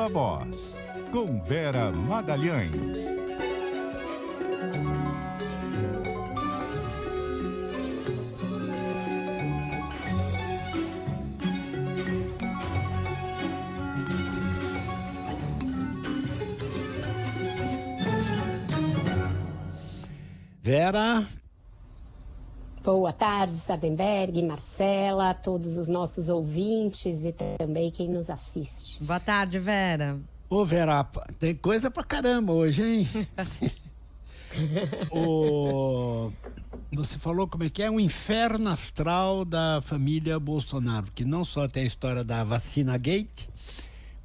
Viva Voz, com Vera Magalhães. Vera. Boa tarde, Sardenberg, Marcela, todos os nossos ouvintes e também quem nos assiste. Boa tarde, Vera. Ô, Vera, tem coisa pra caramba hoje, hein? Você falou como é que é um inferno astral da família Bolsonaro, que não só tem a história da vacina gate,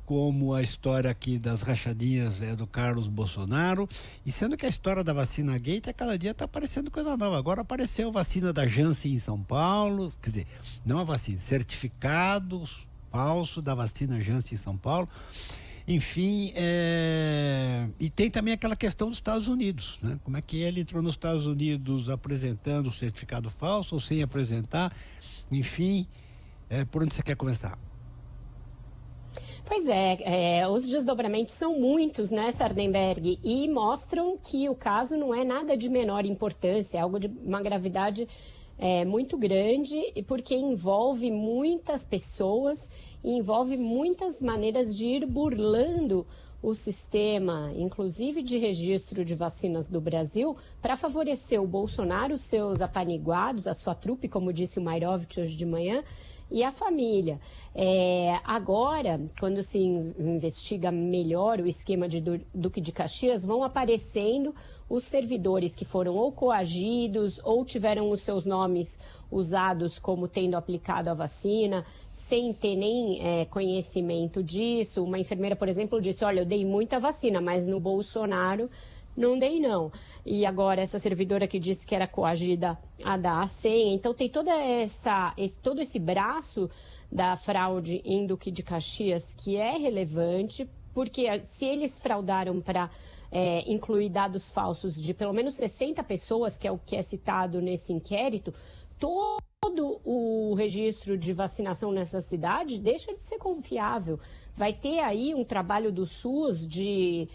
como a história aqui das rachadinhas do Carlos Bolsonaro, e sendo que a história da vacina gate a cada dia está aparecendo coisa nova. Agora apareceu a vacina da Janssen em São Paulo, quer dizer, não a vacina, certificado falso da vacina Janssen em São Paulo. Enfim, e tem também aquela questão dos Estados Unidos, né? Como é que ele entrou nos Estados Unidos apresentando o certificado falso ou sem apresentar? Enfim, por onde você quer começar? Pois os desdobramentos são muitos, né, Sardenberg, e mostram que o caso não é nada de menor importância, é algo de uma gravidade muito grande, porque envolve muitas pessoas e envolve muitas maneiras de ir burlando o sistema, inclusive de registro de vacinas do Brasil, para favorecer o Bolsonaro, os seus apaniguados, a sua trupe, como disse o Mairovich hoje de manhã, e a família. Agora, quando se investiga melhor o esquema de Duque de Caxias, vão aparecendo os servidores que foram ou coagidos ou tiveram os seus nomes usados como tendo aplicado a vacina, sem ter nem conhecimento disso. Uma enfermeira, por exemplo, disse, olha, eu dei muita vacina, mas no Bolsonaro não dei não. E agora essa servidora que disse que era coagida a dar a senha. Então tem todo esse braço da fraude em Duque de Caxias que é relevante, porque se eles fraudaram para incluir dados falsos de pelo menos 60 pessoas, que é o que é citado nesse inquérito, todo o registro de vacinação nessa cidade deixa de ser confiável. Vai ter aí um trabalho do SUS de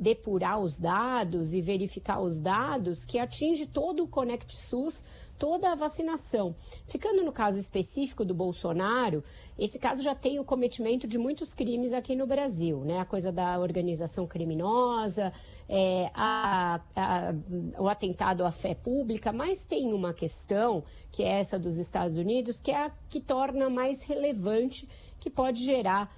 depurar os dados e verificar os dados que atinge todo o Conect SUS, toda a vacinação. Ficando no caso específico do Bolsonaro, esse caso já tem o cometimento de muitos crimes aqui no Brasil, né? A coisa da organização criminosa, o atentado à fé pública, mas tem uma questão, que é essa dos Estados Unidos, que é a que torna mais relevante, que pode gerar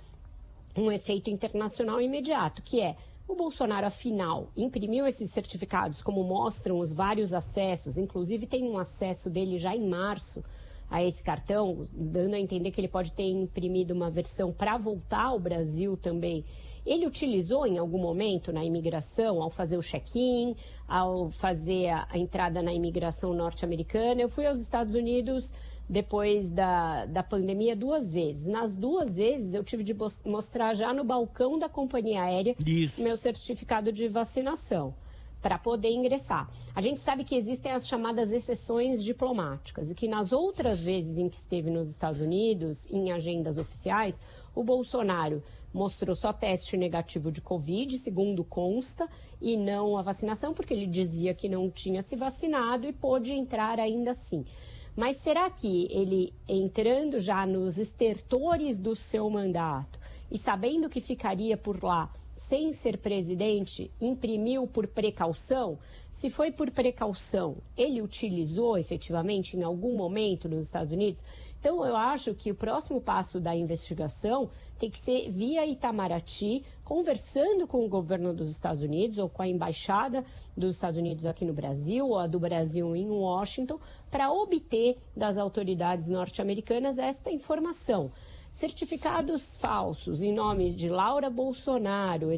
um efeito internacional imediato, que é o Bolsonaro, afinal, imprimiu esses certificados, como mostram os vários acessos, inclusive tem um acesso dele já em março a esse cartão, dando a entender que ele pode ter imprimido uma versão para voltar ao Brasil também. Ele utilizou em algum momento na imigração, ao fazer o check-in, ao fazer a entrada na imigração norte-americana. Eu fui aos Estados Unidos depois da pandemia 2 vezes. Nas 2 vezes eu tive de mostrar já no balcão da companhia aérea meu certificado de vacinação para poder ingressar. A gente sabe que existem as chamadas exceções diplomáticas e que nas outras vezes em que esteve nos Estados Unidos, em agendas oficiais, o Bolsonaro mostrou só teste negativo de Covid, segundo consta, e não a vacinação, porque ele dizia que não tinha se vacinado e pôde entrar ainda assim. Mas será que ele, entrando já nos estertores do seu mandato e sabendo que ficaria por lá sem ser presidente, imprimiu por precaução? Se foi por precaução, ele utilizou efetivamente em algum momento nos Estados Unidos? Então, eu acho que o próximo passo da investigação tem que ser via Itamaraty, conversando com o governo dos Estados Unidos ou com a embaixada dos Estados Unidos aqui no Brasil ou a do Brasil em Washington, para obter das autoridades norte-americanas esta informação. Certificados falsos em nome de Laura Bolsonaro,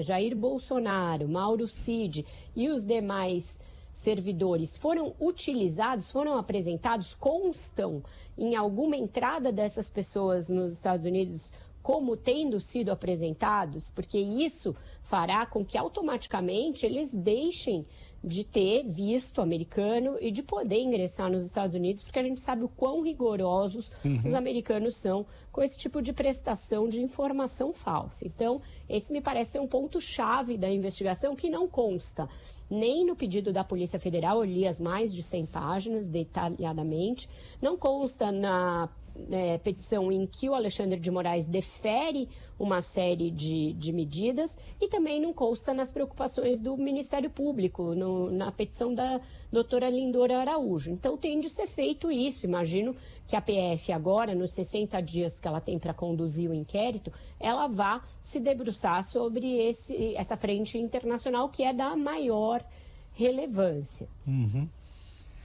Jair Bolsonaro, Mauro Cid e os demais servidores foram utilizados, foram apresentados, constam em alguma entrada dessas pessoas nos Estados Unidos como tendo sido apresentados, porque isso fará com que automaticamente eles deixem de ter visto americano e de poder ingressar nos Estados Unidos, porque a gente sabe o quão rigorosos os americanos são com esse tipo de prestação de informação falsa. Então, esse me parece ser um ponto-chave da investigação que não consta nem no pedido da Polícia Federal, eu li as mais de 100 páginas detalhadamente, não consta na petição em que o Alexandre de Moraes defere uma série de medidas e também não consta nas preocupações do Ministério Público, na petição da doutora Lindora Araújo. Então tem de ser feito isso. Imagino que a PF agora, nos 60 dias que ela tem para conduzir o inquérito, ela vá se debruçar sobre essa frente internacional que é da maior relevância.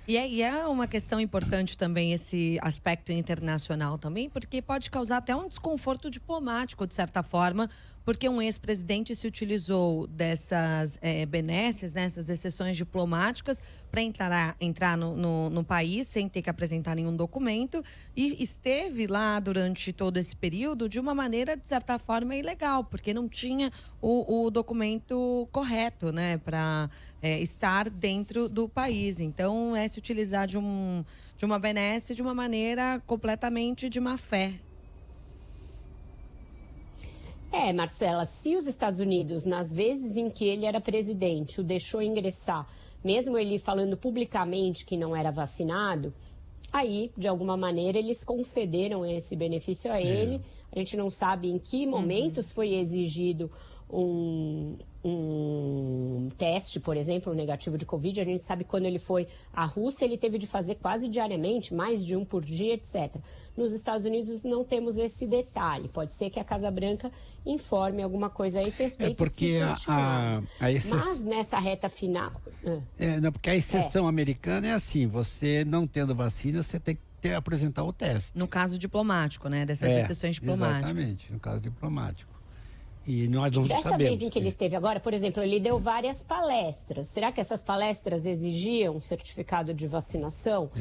E é uma questão importante também esse aspecto internacional também, porque pode causar até um desconforto diplomático, de certa forma, porque um ex-presidente se utilizou dessas benesses, né, essas exceções diplomáticas, para entrar no país sem ter que apresentar nenhum documento e esteve lá durante todo esse período de uma maneira, de certa forma, ilegal, porque não tinha o documento correto, né, para estar dentro do país. Então, se utilizar de uma benesse de uma maneira completamente de má fé. Marcela, se os Estados Unidos, nas vezes em que ele era presidente, o deixou ingressar, mesmo ele falando publicamente que não era vacinado, aí, de alguma maneira, eles concederam esse benefício a ele. A gente não sabe em que momentos foi exigido um teste, por exemplo, negativo de Covid. A gente sabe que quando ele foi à Rússia, ele teve de fazer quase diariamente, mais de um por dia, etc. Nos Estados Unidos não temos esse detalhe. Pode ser que a Casa Branca informe alguma coisa a esse respeito. Porque a exceção... Mas nessa reta final... Não, porque a exceção americana é assim, você não tendo vacina, você tem que apresentar o teste. No caso diplomático, né? Dessas exceções diplomáticas. Exatamente, no caso diplomático. E nós não Dessa sabemos. vez em que ele esteve agora, por exemplo, ele deu várias palestras. Será que essas palestras exigiam certificado de vacinação?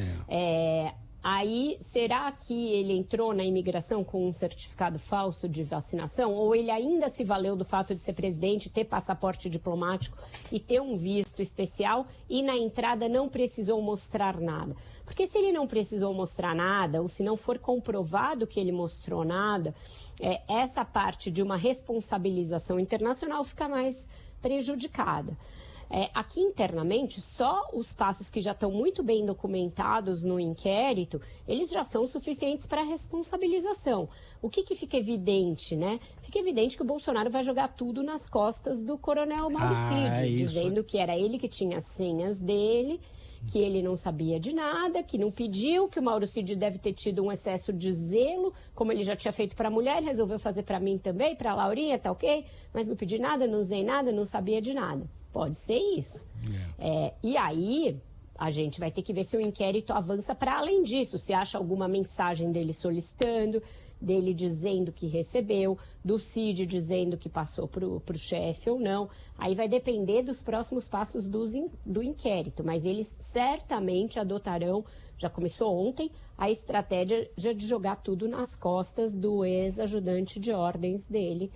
Aí, será que ele entrou na imigração com um certificado falso de vacinação? Ou ele ainda se valeu do fato de ser presidente, ter passaporte diplomático e ter um visto especial e na entrada não precisou mostrar nada? Porque se ele não precisou mostrar nada, ou se não for comprovado que ele mostrou nada, essa parte de uma responsabilização internacional fica mais prejudicada. Aqui internamente, só os passos que já estão muito bem documentados no inquérito, eles já são suficientes para responsabilização. O que fica evidente, né? Fica evidente que o Bolsonaro vai jogar tudo nas costas do coronel Mauro Cid, dizendo que era ele que tinha as senhas dele, que ele não sabia de nada, que não pediu, que o Mauro Cid deve ter tido um excesso de zelo, como ele já tinha feito para a mulher, resolveu fazer para mim também, para a Laurinha, tá ok? Mas não pedi nada, não usei nada, não sabia de nada. Pode ser isso. E aí, a gente vai ter que ver se o inquérito avança para além disso. Se acha alguma mensagem dele solicitando, dele dizendo que recebeu, do Cid dizendo que passou para o chefe ou não. Aí vai depender dos próximos passos do inquérito. Mas eles certamente adotarão, já começou ontem, a estratégia de jogar tudo nas costas do ex-ajudante de ordens dele,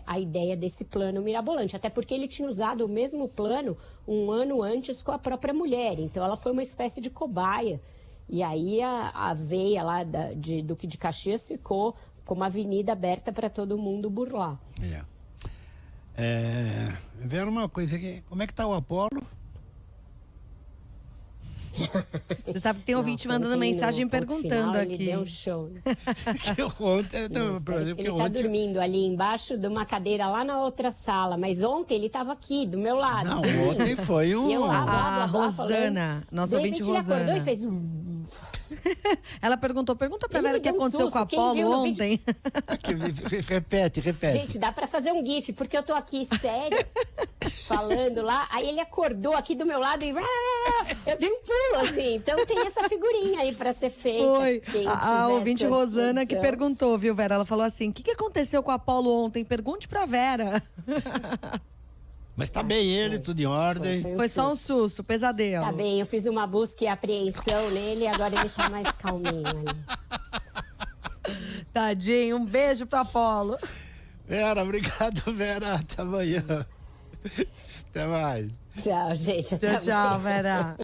a ideia desse plano mirabolante. Até porque ele tinha usado o mesmo plano um ano antes com a própria mulher. Então ela foi uma espécie de cobaia. E aí a veia lá do Duque de Caxias ficou uma avenida aberta para todo mundo burlar. Vera, uma coisa aqui. Como é que tá o Apolo? Você sabe que tem ouvinte mandando mensagem perguntando aqui. Ele deu um show. Ele tá dormindo ali embaixo de uma cadeira lá na outra sala, mas ontem ele estava aqui, do meu lado. Não, ontem foi a Rosana, nossa ouvinte Rosana. Ele acordou e fez Ela pergunta pra Vera o que aconteceu com a Apolo ontem. Repete. Gente, dá pra fazer um gif, porque eu tô aqui sério, falando lá, aí ele acordou aqui do meu lado e eu dei um pulo, assim. Então tem essa figurinha aí pra ser feita. Foi a ouvinte Rosana que perguntou, viu, Vera? Ela falou assim, o que aconteceu com a Apolo ontem? Pergunte pra Vera. Mas tá bem ele, tudo em ordem. Foi só um susto, pesadelo. Tá bem, eu fiz uma busca e apreensão nele e agora ele tá mais calminho ali. Tadinho, um beijo pro Apolo. Vera, obrigado, Vera. Até amanhã. Até mais. Tchau, gente. Até Tchau, tchau, Vera.